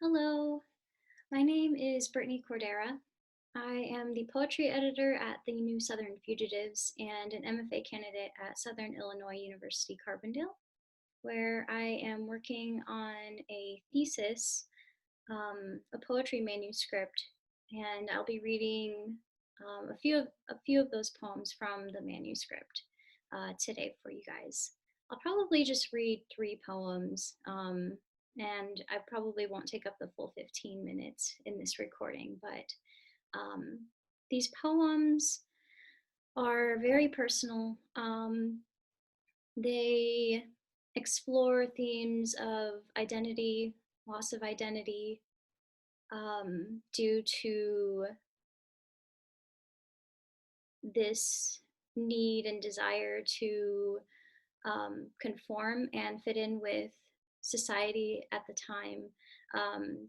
Hello, my name is Brittany Cordera. I am the poetry editor at the New Southern Fugitives and an MFA candidate at Southern Illinois University Carbondale, where I am working on a thesis, a poetry manuscript, and I'll be reading a few of those poems from the manuscript today for you guys. I'll probably just read three poems, and I probably won't take up the full 15 minutes in this recording, but um, these poems are very personal. They explore themes of identity, loss of identity, due to this need and desire to conform and fit in with society at the time,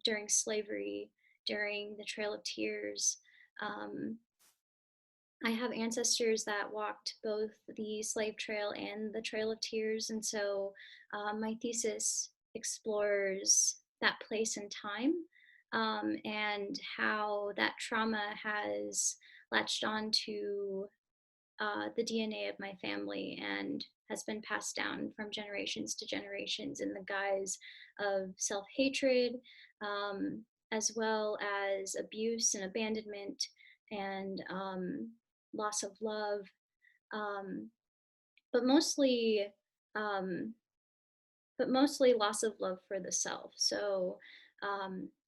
during slavery, during the Trail of Tears. Um, I have ancestors that walked both the slave trail and the Trail of Tears, and so my thesis explores that place and time, and how that trauma has latched on to the DNA of my family and has been passed down from generations to generations in the guise of self hatred, um, as well as abuse and abandonment and loss of love, um, but mostly. Um, but mostly loss of love for the self. So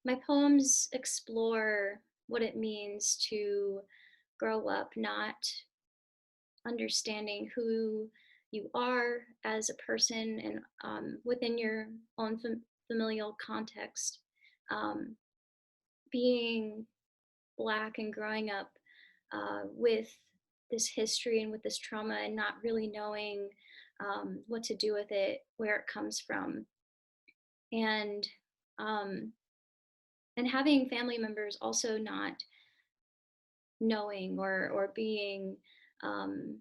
my poems explore what it means to grow up not understanding who you are as a person and within your own familial context, um, being Black and growing up with this history and with this trauma and not really knowing what to do with it, where it comes from, and um, and having family members also not knowing or being um,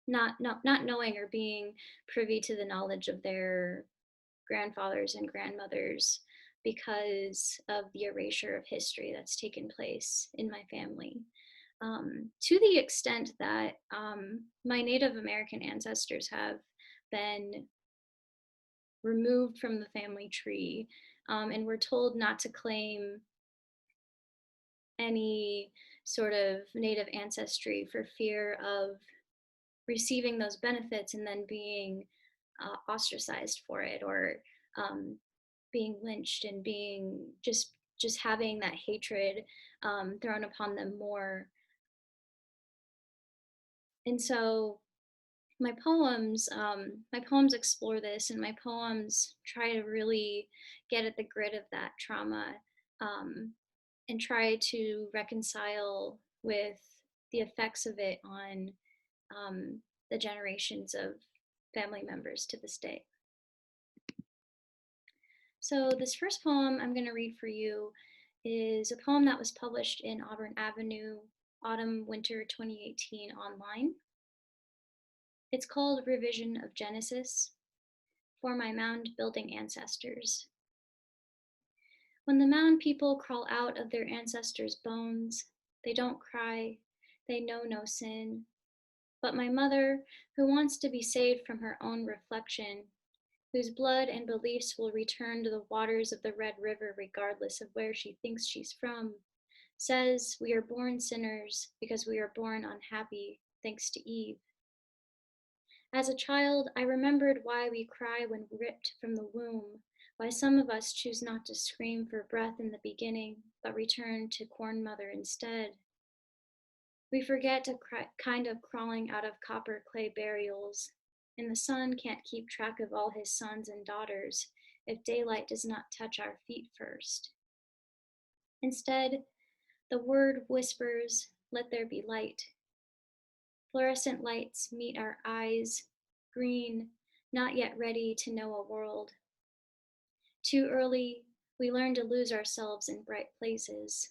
not knowing or being privy to the knowledge of their grandfathers and grandmothers because of the erasure of history that's taken place in my family. To the extent that my Native American ancestors have been removed from the family tree, and we're told not to claim any sort of Native ancestry for fear of receiving those benefits and then being ostracized for it, or um, being lynched and being just having that hatred thrown upon them more. And so my poems explore this, and my poems try to really get at the grit of that trauma, um, and try to reconcile with the effects of it on the generations of family members to this day. So this first poem I'm going to read for you is a poem that was published in Auburn Avenue, autumn winter 2018 online. It's called Revision of Genesis for my mound building ancestors. When the mound people crawl out of their ancestors' bones, they don't cry, they know no sin. But my mother, who wants to be saved from her own reflection, whose blood and beliefs will return to the waters of the Red River regardless of where she thinks she's from, says we are born sinners because we are born unhappy, thanks to Eve. As a child, I remembered why we cry when ripped from the womb, why some of us choose not to scream for breath in the beginning, but return to corn mother instead. We forget a kind of crawling out of copper clay burials, and the sun can't keep track of all his sons and daughters if daylight does not touch our feet first. Instead, the word whispers, let there be light. Fluorescent lights meet our eyes, green, not yet ready to know a world. Too early, we learn to lose ourselves in bright places.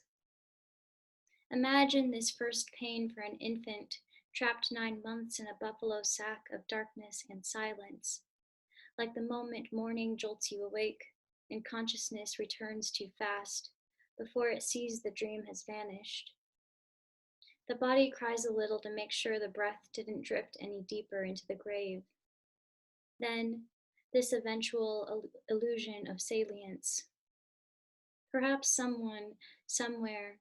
Imagine this first pain for an infant trapped 9 months in a buffalo sack of darkness and silence, like the moment morning jolts you awake and consciousness returns too fast before it sees the dream has vanished. The body cries a little to make sure the breath didn't drift any deeper into the grave. Then, this eventual illusion of salience. Perhaps someone, somewhere,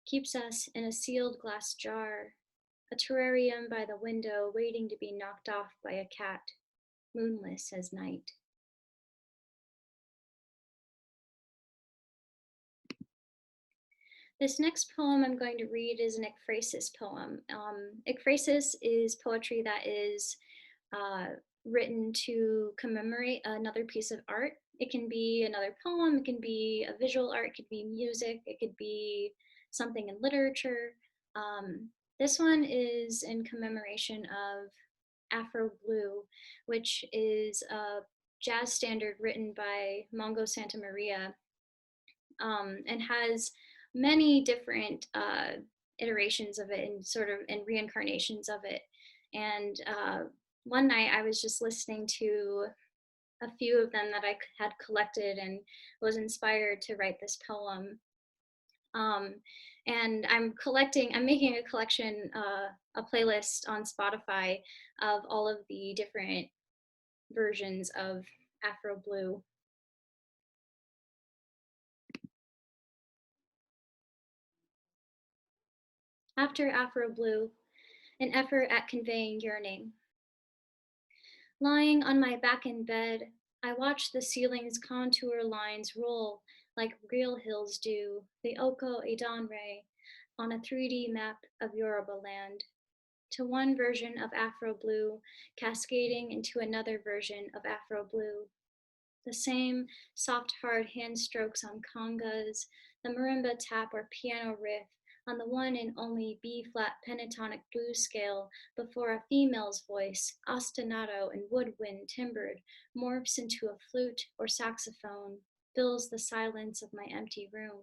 keeps us in a sealed glass jar, a terrarium by the window waiting to be knocked off by a cat, moonless as night. This next poem I'm going to read is an ekphrasis poem. Ekphrasis is poetry that is uh, written to commemorate another piece of art. It can be another poem, it can be a visual art, it could be music, it could be something in literature. Um, this one is in commemoration of Afro Blue, which is a jazz standard written by Mongo Santa Maria, and has many different iterations of it and reincarnations of it. And one night I was just listening to a few of them that I had collected and was inspired to write this poem. Um, and I'm making a collection, a playlist on Spotify of all of the different versions of Afro Blue. After Afro Blue, an effort at conveying yearning. Lying on my back in bed, I watch the ceiling's contour lines roll like real hills do, the Oko Edanre, on a 3D map of Yoruba land, to one version of Afro Blue cascading into another version of Afro Blue. The same soft, hard hand strokes on congas, the marimba tap or piano riff on the one and only B flat pentatonic blues scale before a female's voice, ostinato and woodwind timbered, morphs into a flute or saxophone, fills the silence of my empty room.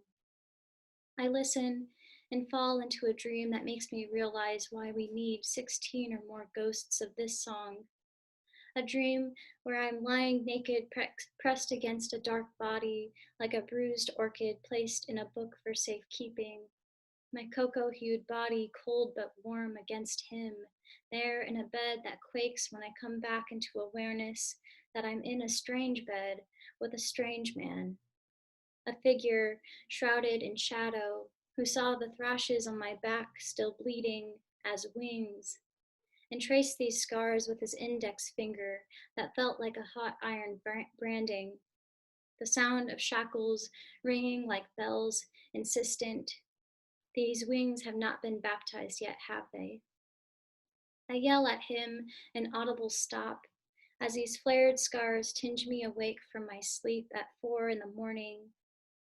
I listen and fall into a dream that makes me realize why we need 16 or more ghosts of this song. A dream where I'm lying naked, pressed against a dark body, like a bruised orchid placed in a book for safekeeping. My cocoa hued body cold but warm against him, there in a bed that quakes when I come back into awareness that I'm in a strange bed with a strange man, a figure shrouded in shadow who saw the thrashes on my back still bleeding as wings and traced these scars with his index finger that felt like a hot iron branding, the sound of shackles ringing like bells, insistent. These wings have not been baptized yet, have they? I yell at him an audible stop as these flared scars tinge me awake from my sleep at 4 in the morning.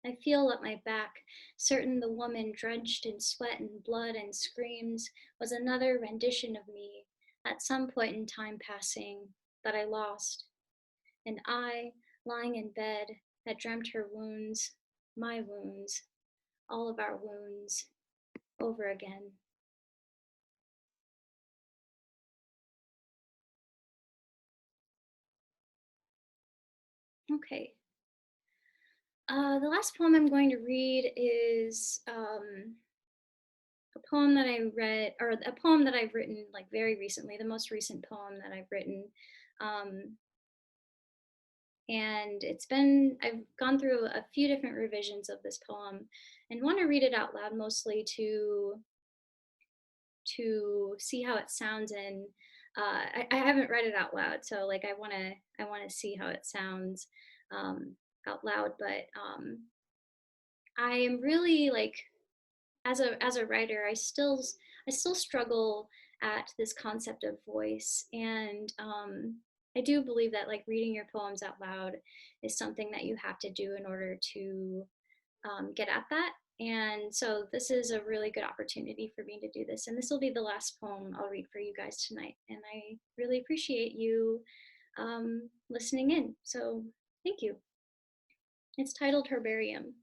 I feel up my back, certain the woman drenched in sweat and blood and screams was another rendition of me at some point in time passing that I lost. And I, lying in bed, had dreamt her wounds, my wounds, all of our wounds, over again. Okay. The last poem I'm going to read is a poem that I read, or a poem that I've written like very recently, the most recent poem that I've written. Um, and I've gone through a few different revisions of this poem and want to read it out loud mostly to see how it sounds. And I haven't read it out loud, so like I want to see how it sounds out loud. But I am really like as a writer, I still struggle at this concept of voice, and I do believe that like reading your poems out loud is something that you have to do in order to get at that. And so this is a really good opportunity for me to do this. And this will be the last poem I'll read for you guys tonight. And I really appreciate you listening in. So thank you. It's titled Herbarium.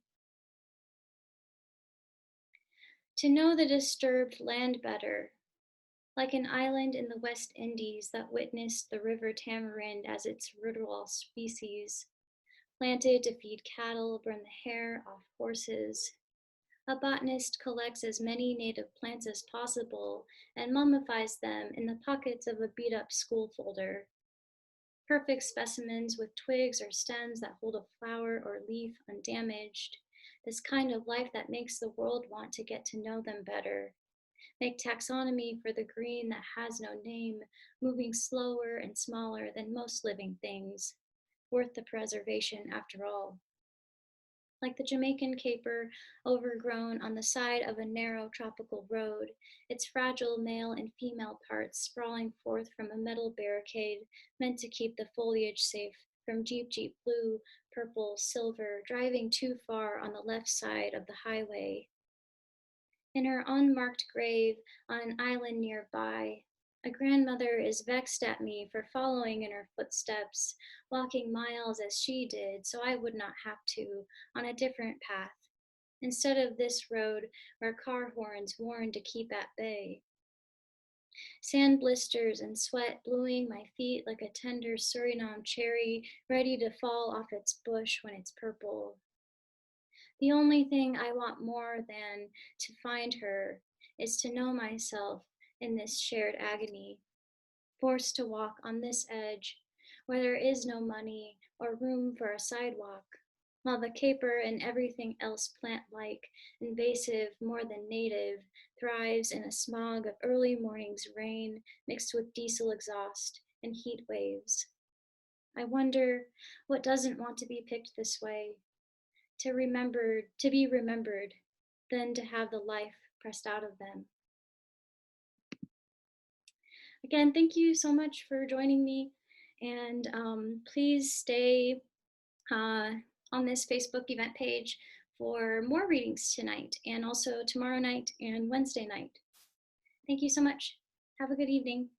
To know the disturbed land better, like an island in the West Indies that witnessed the river tamarind as its ruderal species, planted to feed cattle, burn the hair off horses. A botanist collects as many native plants as possible and mummifies them in the pockets of a beat up school folder. Perfect specimens with twigs or stems that hold a flower or leaf undamaged. This kind of life that makes the world want to get to know them better. Make taxonomy for the green that has no name, moving slower and smaller than most living things. Worth the preservation after all. Like the Jamaican caper, overgrown on the side of a narrow tropical road, its fragile male and female parts sprawling forth from a metal barricade meant to keep the foliage safe from Jeep blue, purple, silver, driving too far on the left side of the highway. In her unmarked grave on an island nearby, a grandmother is vexed at me for following in her footsteps, walking miles as she did so I would not have to, on a different path, instead of this road where car horns warn to keep at bay. Sand blisters and sweat bluing my feet like a tender Suriname cherry ready to fall off its bush when it's purple. The only thing I want more than to find her is to know myself in this shared agony, forced to walk on this edge where there is no money or room for a sidewalk, while the caper and everything else plant-like, invasive more than native, thrives in a smog of early morning's rain mixed with diesel exhaust and heat waves. I wonder what doesn't want to be picked this way, to be remembered, than to have the life pressed out of them. Again, thank you so much for joining me, and please stay uh, on this Facebook event page for more readings tonight, and also tomorrow night and Wednesday night. Thank you so much. Have a good evening.